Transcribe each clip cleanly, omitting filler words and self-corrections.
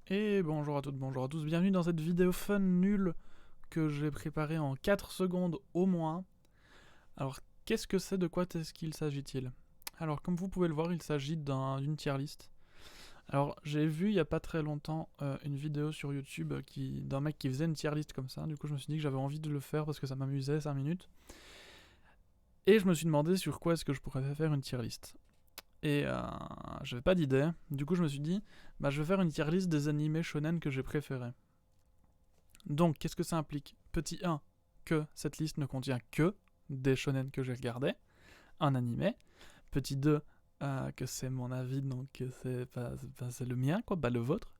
Et bonjour à toutes, bonjour à tous, bienvenue dans cette vidéo fun nulle que j'ai préparée en 4 secondes au moins. Alors, qu'est-ce que c'est, de quoi est-ce qu'il s'agit-il? Alors, comme vous pouvez le voir, il s'agit d'une tier list. Alors, j'ai vu il y a pas très longtemps une vidéo sur YouTube d'un mec qui faisait une tier list comme ça. Du coup, je me suis dit que j'avais envie de le faire parce que ça m'amusait 5 minutes. Et je me suis demandé sur quoi est-ce que je pourrais faire une tier list. Et j'avais pas d'idée. Du coup, je me suis dit, bah, je vais faire une tier list des animés shonen que j'ai préférés. Donc, qu'est-ce que ça implique? Petit 1, que cette liste ne contient que des shonen que j'ai regardés, un animé. Petit 2, que c'est mon avis, donc c'est le mien, quoi, bah le vôtre.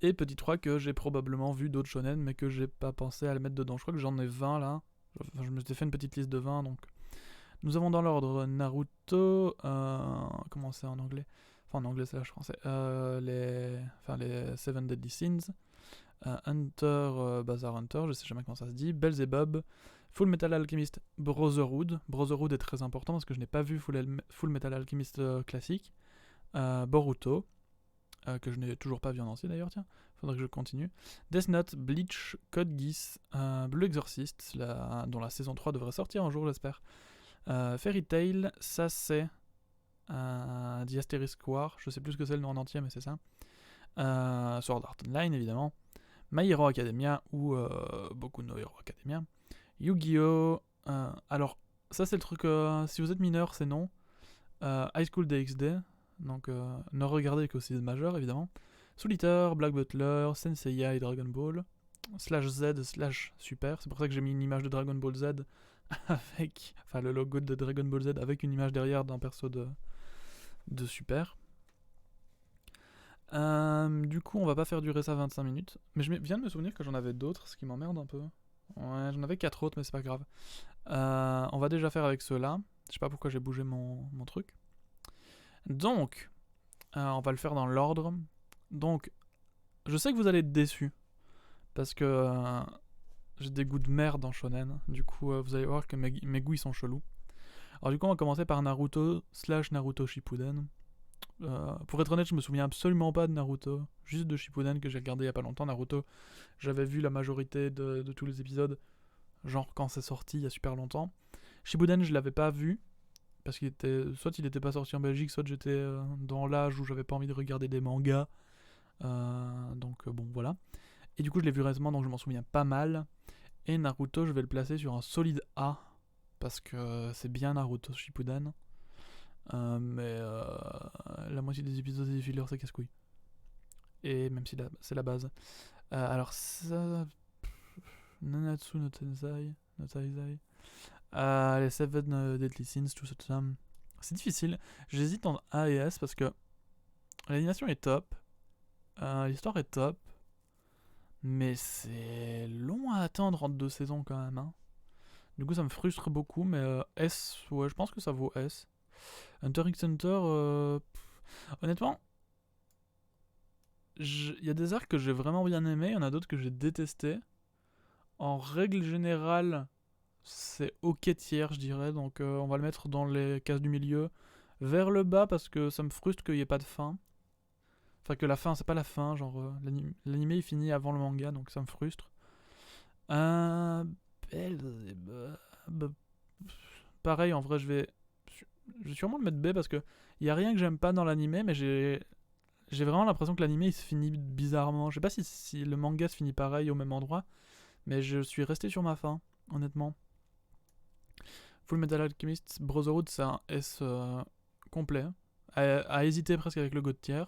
Et petit 3, que j'ai probablement vu d'autres shonen, mais que j'ai pas pensé à les mettre dedans. Je crois que j'en ai 20 là. Enfin, je me suis fait une petite liste de 20, donc. Nous avons dans l'ordre Naruto, comment c'est en anglais? Enfin, en anglais, c'est là, je français. Les Seven Deadly Sins. Hunter, Bazar Hunter, je sais jamais comment ça se dit, Beelzebub, Full Metal Alchemist Brotherhood. Brotherhood est très important parce que je n'ai pas vu Full Metal Alchemist classique. Boruto, que je n'ai toujours pas vu en entier d'ailleurs, tiens, faudrait que je continue. Death Note, Bleach, Code Geass, Blue Exorcist, dont la saison 3 devrait sortir un jour, j'espère. Fairy Tail, ça c'est The Asterisk War, je sais plus ce que c'est le nom en entier, mais c'est ça. Sword Art Online, évidemment. My Hero Academia ou Boku no Hero Academia. Yu-Gi-Oh! Alors, ça c'est le truc, si vous êtes mineur, c'est non. High School DxD, donc ne regardez qu'au 6 majeur évidemment. Soul Eater, Black Butler, Senseiya et Dragon Ball. Slash Z, slash Super, c'est pour ça que j'ai mis une image de Dragon Ball Z avec. Enfin, le logo de Dragon Ball Z avec une image derrière d'un perso de Super. Du coup, on va pas faire durer ça 25 minutes. Mais je viens de me souvenir que j'en avais d'autres, ce qui m'emmerde un peu. Ouais, j'en avais 4 autres, mais c'est pas grave. On va déjà faire avec ceux-là. Je sais pas pourquoi j'ai bougé mon truc. Donc, on va le faire dans l'ordre. Donc, je sais que vous allez être déçus. Parce que j'ai des goûts de merde en shonen. Du coup, vous allez voir que mes goûts ils sont chelous. Alors, du coup, on va commencer par Naruto / Naruto Shippuden. Pour être honnête, je me souviens absolument pas de Naruto, juste de Shippuden que j'ai regardé il y a pas longtemps. Naruto, j'avais vu la majorité de tous les épisodes, genre quand c'est sorti il y a super longtemps. Shippuden, je l'avais pas vu parce qu'il était soit il était pas sorti en Belgique, soit j'étais dans l'âge où j'avais pas envie de regarder des mangas. Donc bon voilà. Et du coup, je l'ai vu récemment, donc je m'en souviens pas mal. Et Naruto, je vais le placer sur un solide A parce que c'est bien Naruto Shippuden. Mais la moitié des épisodes des fillers, c'est casse-couille. Et même si c'est la base. Alors ça. Nanatsu no Tensei. No Taizai. Les Seven Deadly Sins, tout ça. C'est difficile. J'hésite entre A et S parce que l'animation est top. L'histoire est top. Mais c'est long à attendre entre deux saisons quand même. Hein. Du coup, ça me frustre beaucoup. Mais S, ouais, je pense que ça vaut S. Hunter x Hunter, honnêtement, il y a des arcs que j'ai vraiment bien aimés, il y en a d'autres que j'ai détestés. En règle générale, c'est ok tiers, je dirais, donc on va le mettre dans les cases du milieu. Vers le bas, parce que ça me frustre qu'il n'y ait pas de fin. Enfin, que la fin, c'est pas la fin, genre l'animé il finit avant le manga, donc ça me frustre. Euh, Pareil, en vrai, je vais sûrement le mettre B parce que il y a rien que j'aime pas dans l'animé, mais j'ai vraiment l'impression que l'animé il se finit bizarrement. Je sais pas si le manga se finit pareil au même endroit, mais je suis resté sur ma fin, honnêtement. Full Metal Alchemist Brotherhood, c'est un S complet. À hésiter presque avec le God tier.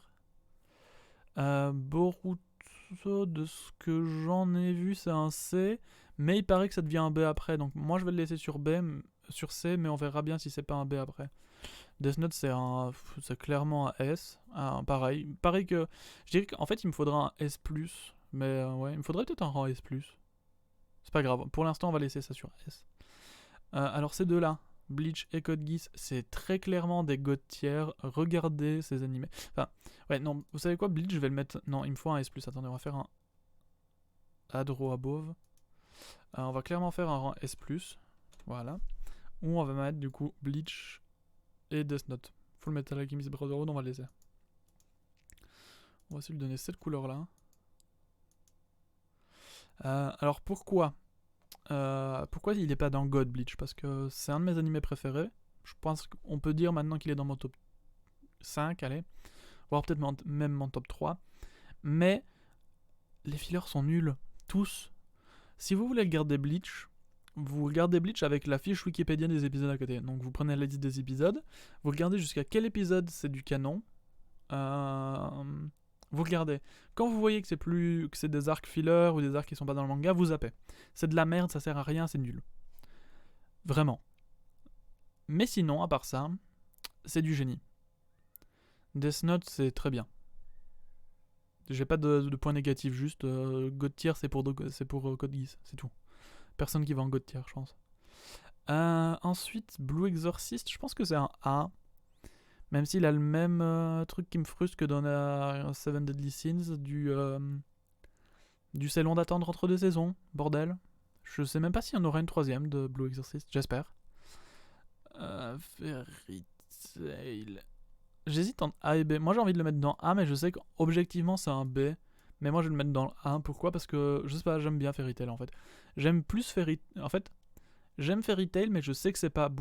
Boruto, de ce que j'en ai vu, c'est un C, mais il paraît que ça devient un B après. Donc moi je vais le laisser sur sur C, mais on verra bien si c'est pas un B après. Death Note, c'est clairement un S. Pareil que. Je dirais qu'en fait, il me faudra un S, mais ouais, il me faudrait peut-être un rang S. C'est pas grave. Pour l'instant, on va laisser ça sur S. Alors, ces deux-là, Bleach et Code Geass, c'est très clairement des god tiers. Regardez ces animés. Enfin, ouais, non, vous savez quoi, Bleach, je vais le mettre. Non, il me faut un S. Attendez, on va faire un Adro above. On va clairement faire un rang S. Voilà. Où on va mettre du coup Bleach et Death Note. Full Metal Alchemist Brotherhood, on va le laisser. On va essayer de lui donner cette couleur là. Alors pourquoi il n'est pas dans God Bleach? Parce que c'est un de mes animés préférés. Je pense qu'on peut dire maintenant qu'il est dans mon top 5, allez. Voire peut-être même mon top 3. Mais les fillers sont nuls. Tous. Si vous voulez regarder Bleach, vous regardez Bleach avec la fiche Wikipédia des épisodes à côté. Donc vous prenez la liste des épisodes, vous regardez jusqu'à quel épisode c'est du canon. Vous regardez. Quand vous voyez que c'est des arcs fillers ou des arcs qui sont pas dans le manga, vous zappez. C'est de la merde, ça sert à rien, c'est nul. Vraiment. Mais sinon, à part ça, c'est du génie. Death Note, c'est très bien. J'ai pas de point négatif, juste God Tier, c'est pour Code Geass, c'est tout. Personne qui va en God Tier, je pense. Ensuite, Blue Exorcist, je pense que c'est un A. Même s'il a le même truc qui me frustre que dans la Seven Deadly Sins, c'est long d'attendre entre deux saisons, bordel. Je sais même pas s'il y en aura une troisième de Blue Exorcist, j'espère. Fairy Tail. J'hésite entre A et B. Moi j'ai envie de le mettre dans A, mais je sais qu'objectivement c'est un B. Mais moi je vais le mettre dans le A. Pourquoi? Parce que je sais pas, j'aime bien Fairy Tail en fait. J'aime plus Fairy Tail. En fait, j'aime Fairy Tail, mais je sais que c'est pas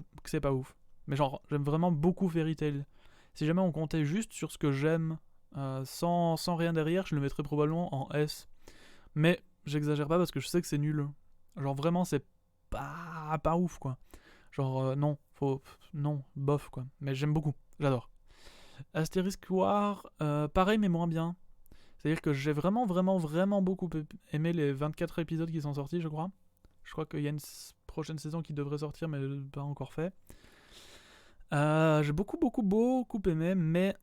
ouf. Mais genre, j'aime vraiment beaucoup Fairy Tail. Si jamais on comptait juste sur ce que j'aime, sans rien derrière, je le mettrais probablement en S. Mais j'exagère pas parce que je sais que c'est nul. Genre vraiment, c'est pas ouf quoi. Genre non, non, bof quoi. Mais j'aime beaucoup, j'adore. Asterisk War, pareil mais moins bien. C'est-à-dire que j'ai vraiment beaucoup aimé les 24 épisodes qui sont sortis, je crois. Je crois qu'il y a une prochaine saison qui devrait sortir, mais pas encore fait. J'ai beaucoup aimé, mais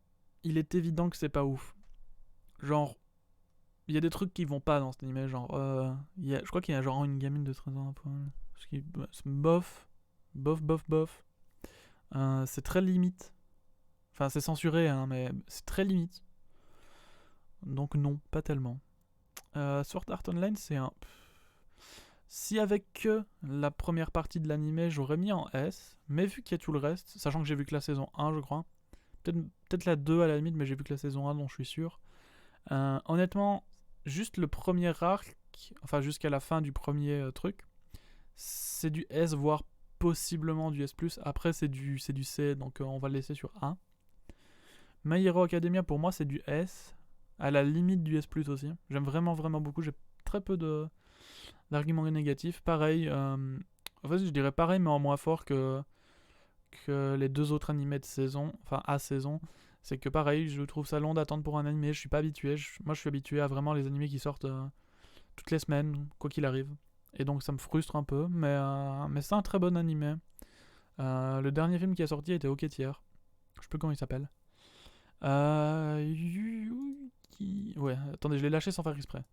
il est évident que c'est pas ouf. Genre, il y a des trucs qui vont pas dans cet anime. Genre, je crois qu'il y a genre une gamine de 13 ans à poil. C'est bof. C'est très limite. Enfin, c'est censuré, hein, mais c'est très limite. Donc non, pas tellement. Sword Art Online, c'est un... Si avec que la première partie de l'anime, j'aurais mis en S, mais vu qu'il y a tout le reste, sachant que j'ai vu que la saison 1, je crois, peut-être la 2 à la limite, mais j'ai vu que la saison 1, dont je suis sûr. Honnêtement, juste le premier arc, enfin jusqu'à la fin du premier truc, c'est du S, voire possiblement du S+. Après, c'est du C, donc on va le laisser sur A. My Hero Academia, pour moi, c'est du S, à la limite du S+, aussi. J'aime vraiment beaucoup, j'ai très peu d'arguments négatifs. Pareil, en fait, je dirais pareil, mais en moins fort que les deux autres animés de saison, enfin à saison. C'est que pareil, je trouve ça long d'attendre pour un animé, je suis pas habitué. Moi, je suis habitué à vraiment les animés qui sortent toutes les semaines, quoi qu'il arrive. Et donc, ça me frustre un peu, mais c'est un très bon animé. Le dernier film qui a sorti était OK Tier. Je sais plus comment il s'appelle. Ouais, attendez, je l'ai lâché sans faire exprès.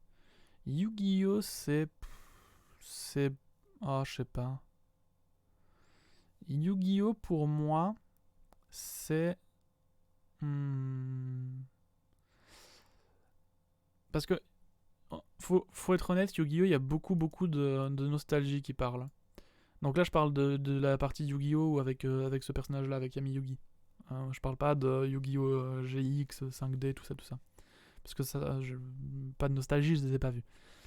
Yu-Gi-Oh! C'est. Oh, je sais pas. Yu-Gi-Oh! Pour moi, c'est. Parce que. Faut être honnête, Yu-Gi-Oh! Il y a beaucoup de nostalgie qui parle. Donc là, je parle de la partie Yu-Gi-Oh! Avec ce personnage-là, avec Yami Yugi. Je parle pas de Yu-Gi-Oh! GX, 5D, tout ça. Parce que ça, pas de nostalgie, je les ai pas vus.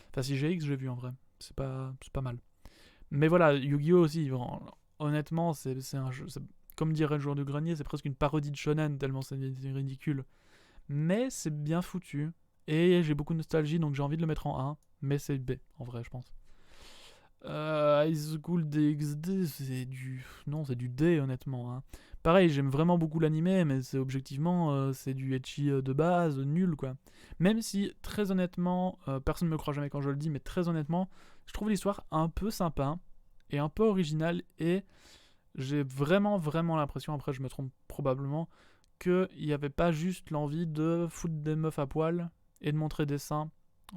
Enfin, si GX, j'ai vu en vrai. C'est pas mal. Mais voilà, Yu-Gi-Oh! Aussi, honnêtement, c'est un jeu. Comme dirait le joueur du grenier, c'est presque une parodie de shonen, tellement c'est ridicule. Mais c'est bien foutu. Et j'ai beaucoup de nostalgie, donc j'ai envie de le mettre en 1. Mais c'est B, en vrai, je pense. High School DxD, c'est du... Non, c'est du D, honnêtement. Hein. Pareil, j'aime vraiment beaucoup l'anime, mais c'est objectivement, c'est du ecchi de base, nul, quoi. Même si, très honnêtement, personne ne me croit jamais quand je le dis, mais très honnêtement, je trouve l'histoire un peu sympa, et un peu originale, et j'ai vraiment l'impression, après je me trompe probablement, qu'il n'y avait pas juste l'envie de foutre des meufs à poil, et de montrer des seins,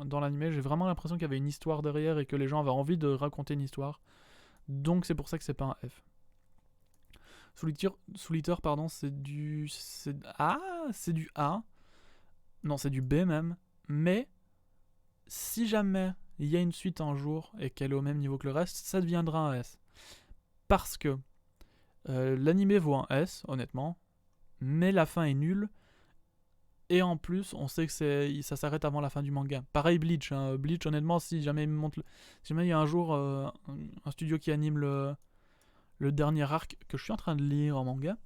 dans l'anime, j'ai vraiment l'impression qu'il y avait une histoire derrière et que les gens avaient envie de raconter une histoire. Donc c'est pour ça que c'est pas un F. Soul Eater, pardon, c'est du... c'est du A. Non, c'est du B même. Mais, si jamais il y a une suite un jour et qu'elle est au même niveau que le reste, ça deviendra un S. Parce que l'anime vaut un S, honnêtement. Mais la fin est nulle. Et en plus, on sait que ça s'arrête avant la fin du manga. Pareil Bleach, hein. Bleach, honnêtement, si jamais si jamais il y a un jour un studio qui anime le dernier arc que je suis en train de lire en manga,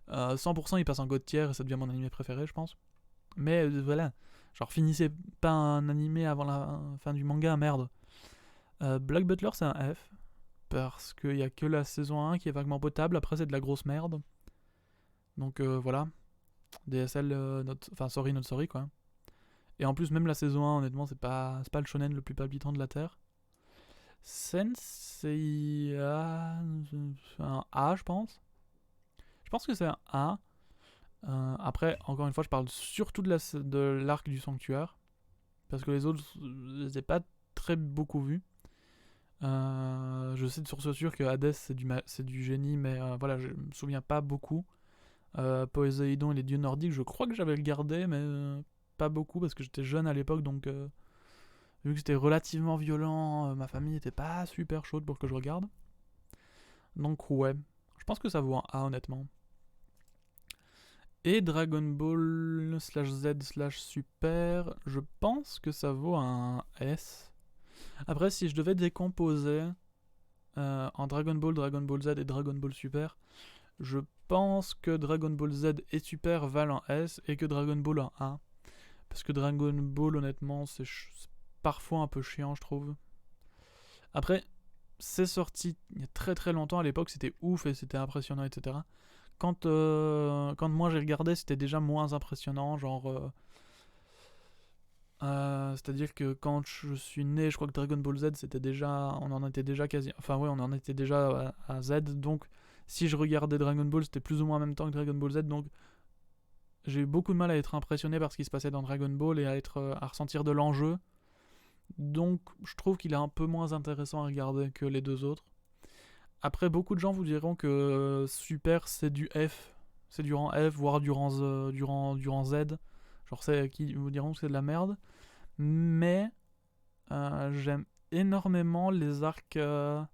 100% il passe en God tier et ça devient mon animé préféré, je pense. Mais voilà, genre finissez pas un animé avant la fin du manga, merde. Black Butler c'est un F, parce qu'il y a que la saison 1 qui est vaguement potable, après c'est de la grosse merde. Donc voilà, DSL, enfin sorry not sorry quoi. Et en plus même la saison 1 honnêtement c'est pas le shonen le plus palpitant de la Terre. Sensei un A je pense. Je pense que c'est un A. Après, encore une fois, je parle surtout de l'arc du sanctuaire. Parce que les autres, je les ai pas très beaucoup vus. Je sais de source sûre que Hades c'est du génie, mais voilà, je me souviens pas beaucoup. Poséidon et les dieux nordiques, je crois que j'avais regardé, mais pas beaucoup parce que j'étais jeune à l'époque, donc vu que c'était relativement violent, ma famille était pas super chaude pour que je regarde. Donc ouais, je pense que ça vaut un A honnêtement. Et Dragon Ball /Z /Super, je pense que ça vaut un S. Après, si je devais décomposer en Dragon Ball Z et Dragon Ball Super, je pense que Dragon Ball Z et Super valent un S et que Dragon Ball un A. Parce que Dragon Ball, honnêtement, c'est parfois un peu chiant, je trouve. Après, c'est sorti il y a très très longtemps. À l'époque, c'était ouf et c'était impressionnant, etc. Quand moi j'ai regardé, c'était déjà moins impressionnant. Genre, c'est-à-dire que quand je suis né, je crois que Dragon Ball Z, c'était déjà, on en était déjà quasi, enfin ouais, on en était déjà à Z. Donc, si je regardais Dragon Ball, c'était plus ou moins en même temps que Dragon Ball Z. Donc, j'ai eu beaucoup de mal à être impressionné par ce qui se passait dans Dragon Ball et à ressentir de l'enjeu. Donc, je trouve qu'il est un peu moins intéressant à regarder que les deux autres. Après, beaucoup de gens vous diront que Super, c'est du F. C'est du rang F, voire du rang Z. Genre, qui vous diront que c'est de la merde. Mais j'aime énormément les arcs de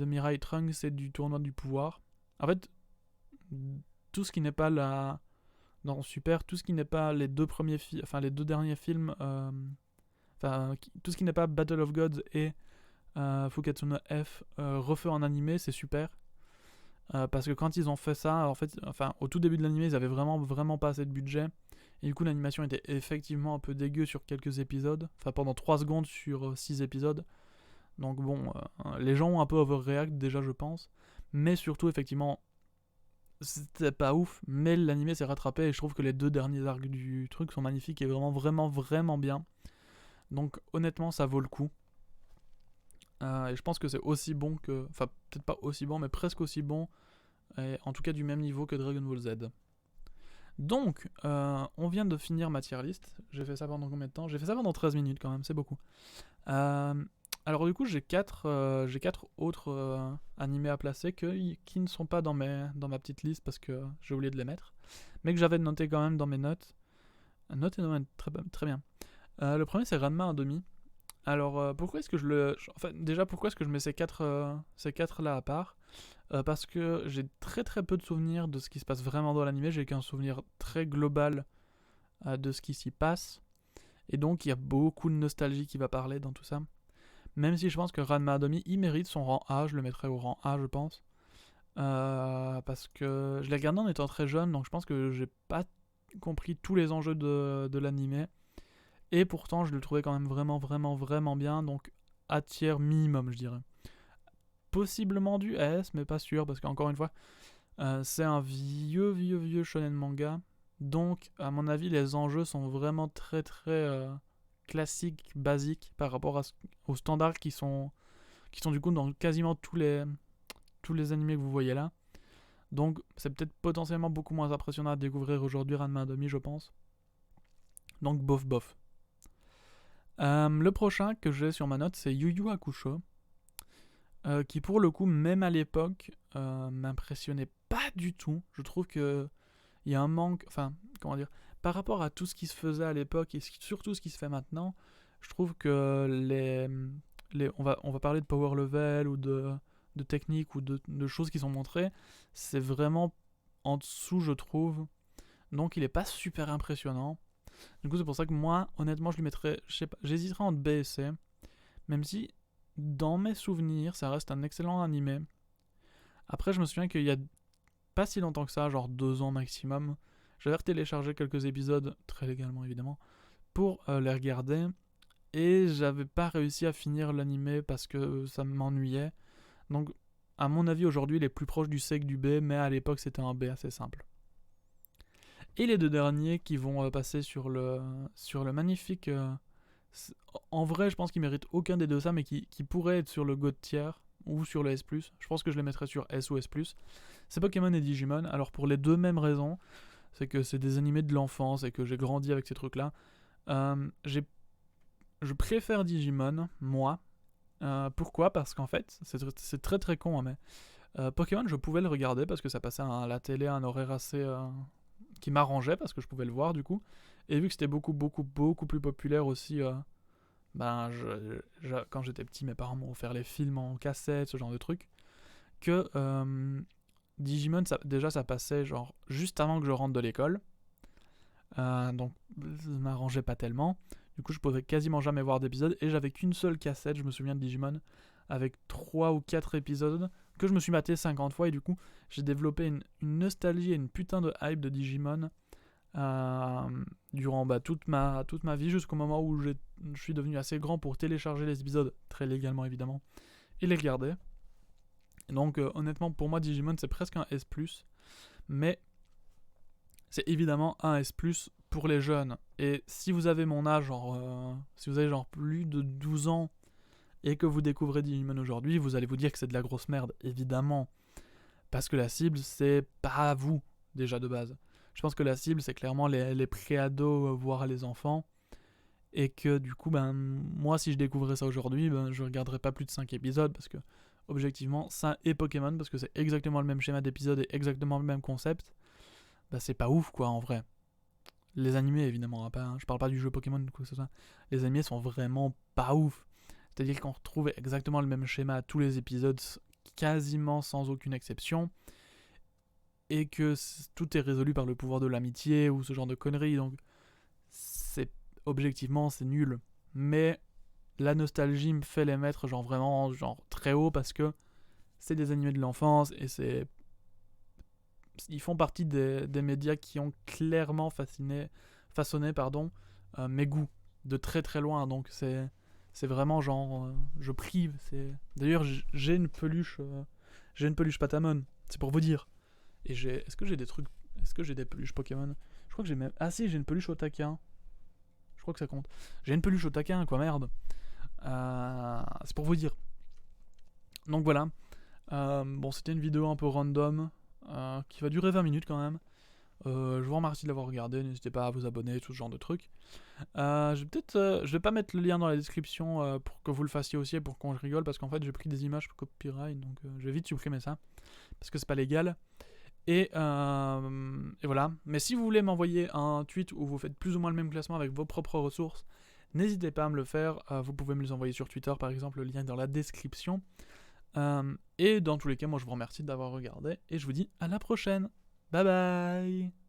Mirai Trunks et du tournoi du pouvoir. En fait, tout ce qui n'est pas dans Super, tout ce qui n'est pas les deux premiers enfin les deux derniers films, tout ce qui n'est pas Battle of Gods et Fukatsu no F refait en animé, c'est super. Parce que quand ils ont fait ça, en fait, enfin, au tout début de l'animé, ils avaient vraiment pas assez de budget. Et du coup, l'animation était effectivement un peu dégueu sur quelques épisodes. Enfin, pendant 3 secondes sur 6 épisodes. Donc bon, les gens ont un peu overreact déjà, je pense. Mais surtout, effectivement, c'était pas ouf. Mais l'animé s'est rattrapé et je trouve que les deux derniers arcs du truc sont magnifiques et vraiment bien. Donc honnêtement, ça vaut le coup. Et je pense que c'est aussi bon que... Enfin, peut-être pas aussi bon, mais presque aussi bon. Et en tout cas du même niveau que Dragon Ball Z. Donc, on vient de finir ma tier list. J'ai fait ça pendant combien de temps? J'ai fait ça pendant 13 minutes quand même, c'est beaucoup. Alors du coup, j'ai 4 autres animés à placer qui ne sont pas dans ma petite liste parce que j'ai oublié de les mettre. Mais que j'avais noté quand même dans mes notes. Noté dans mes très bien. Le premier, c'est Ranma 1,5. Alors, pourquoi est-ce que enfin, déjà, pourquoi est-ce que je mets ces 4 là à part? Parce que j'ai très très peu de souvenirs de ce qui se passe vraiment dans l'animé. J'ai qu'un souvenir très global de ce qui s'y passe. Et donc, il y a beaucoup de nostalgie qui va parler dans tout ça. Même si je pense que Ranma Adomi, il mérite son rang A. Je le mettrais au rang A, je pense. Parce que je l'ai regardé en étant très jeune, donc je pense que j'ai pas compris tous les enjeux de l'animé. Et pourtant, je le trouvais quand même vraiment bien. Donc, A tiers minimum, je dirais. Possiblement du S, mais pas sûr, parce qu'encore une fois, c'est un vieux shonen manga. Donc, à mon avis, les enjeux sont vraiment très classiques, basiques, par rapport aux standards qui sont du coup dans quasiment tous les animés que vous voyez là. Donc, c'est peut-être potentiellement beaucoup moins impressionnant à découvrir aujourd'hui Ranma 1,5, je pense. Donc, bof. Le prochain que j'ai sur ma note, c'est Yu Yu Hakusho. Qui pour le coup, même à l'époque, m'impressionnait pas du tout. Je trouve que il y a un manque, enfin, comment dire, par rapport à tout ce qui se faisait à l'époque et surtout ce qui se fait maintenant, je trouve que on va parler de power level ou de techniques ou de choses qui sont montrées, c'est vraiment en dessous, je trouve, donc il est pas super impressionnant. Du coup c'est pour ça que moi honnêtement je lui mettrais, je sais pas, j'hésiterais entre B et C, même si dans mes souvenirs ça reste un excellent animé. Après je me souviens qu'il y a pas si longtemps que ça, genre 2 ans maximum, j'avais téléchargé quelques épisodes, très légalement évidemment, pour les regarder, et j'avais pas réussi à finir l'animé parce que ça m'ennuyait. Donc à mon avis aujourd'hui il est plus proche du C que du B, mais à l'époque c'était un B assez simple. Et les deux derniers qui vont passer sur le magnifique... en vrai je pense qu'ils méritent aucun des deux ça, mais qui pourraient être sur le God tier ou sur le S+. Je pense que je les mettrais sur S ou S+. C'est Pokémon et Digimon. Alors pour les deux mêmes raisons, c'est que c'est des animés de l'enfance et que j'ai grandi avec ces trucs-là. Je préfère Digimon, moi. Pourquoi ? Parce qu'en fait, c'est très très con, hein, mais Pokémon, je pouvais le regarder parce que ça passait à la télé à un horaire assez... qui m'arrangeait parce que je pouvais le voir du coup. Et vu que c'était beaucoup plus populaire aussi, quand j'étais petit, mes parents m'ont offert les films en cassette, ce genre de trucs. Que Digimon, déjà ça passait genre juste avant que je rentre de l'école. Donc ça m'arrangeait pas tellement. Du coup je pouvais quasiment jamais voir d'épisodes. Et j'avais qu'une seule cassette, je me souviens de Digimon, avec 3 ou 4 épisodes que je me suis maté 50 fois. Et du coup j'ai développé une nostalgie et une putain de hype de Digimon durant toute ma vie, jusqu'au moment où je suis devenu assez grand pour télécharger les épisodes, très légalement évidemment, et les regarder. Et donc honnêtement pour moi Digimon c'est presque un S+, mais c'est évidemment un S+, pour les jeunes. Et si vous avez mon âge, si vous avez genre plus de 12 ans et que vous découvrez Digimon aujourd'hui, vous allez vous dire que c'est de la grosse merde, évidemment. Parce que la cible, c'est pas vous, déjà de base. Je pense que la cible, c'est clairement les pré-ados, voire les enfants. Et que du coup, moi, si je découvrais ça aujourd'hui, je regarderais pas plus de 5 épisodes, parce que, objectivement, ça et Pokémon, parce que c'est exactement le même schéma d'épisode et exactement le même concept, c'est pas ouf, quoi, en vrai. Les animés, évidemment, je parle pas du jeu Pokémon ou quoi que ce soit. Les animés sont vraiment pas ouf. C'est-à-dire qu'on retrouve exactement le même schéma à tous les épisodes, quasiment sans aucune exception, et que tout est résolu par le pouvoir de l'amitié ou ce genre de conneries. Donc, objectivement, c'est nul. Mais la nostalgie me fait les mettre vraiment très haut parce que c'est des animés de l'enfance et ils font partie des médias qui ont clairement façonné mes goûts de très très loin. Donc c'est vraiment je prive. D'ailleurs j'ai une peluche Patamon. C'est pour vous dire. Et est-ce que j'ai des peluches Pokémon ? Je crois que j'ai même... Ah si, j'ai une peluche Otaka. Je crois que ça compte. J'ai une peluche Otaka, quoi, merde. C'est pour vous dire. Donc voilà. C'était une vidéo un peu random. Qui va durer 20 minutes quand même. Je vous remercie de l'avoir regardé. N'hésitez pas à vous abonner, tout ce genre de trucs. Je vais pas mettre le lien dans la description pour que vous le fassiez aussi et pour qu'on rigole, parce qu'en fait j'ai pris des images copyright, donc je vais vite supprimer ça parce que c'est pas légal. Et voilà. Mais si vous voulez m'envoyer un tweet où vous faites plus ou moins le même classement avec vos propres ressources, n'hésitez pas à me le faire. Vous pouvez me les envoyer sur Twitter par exemple, le lien est dans la description. Et dans tous les cas, moi je vous remercie d'avoir regardé et je vous dis à la prochaine. Bye bye.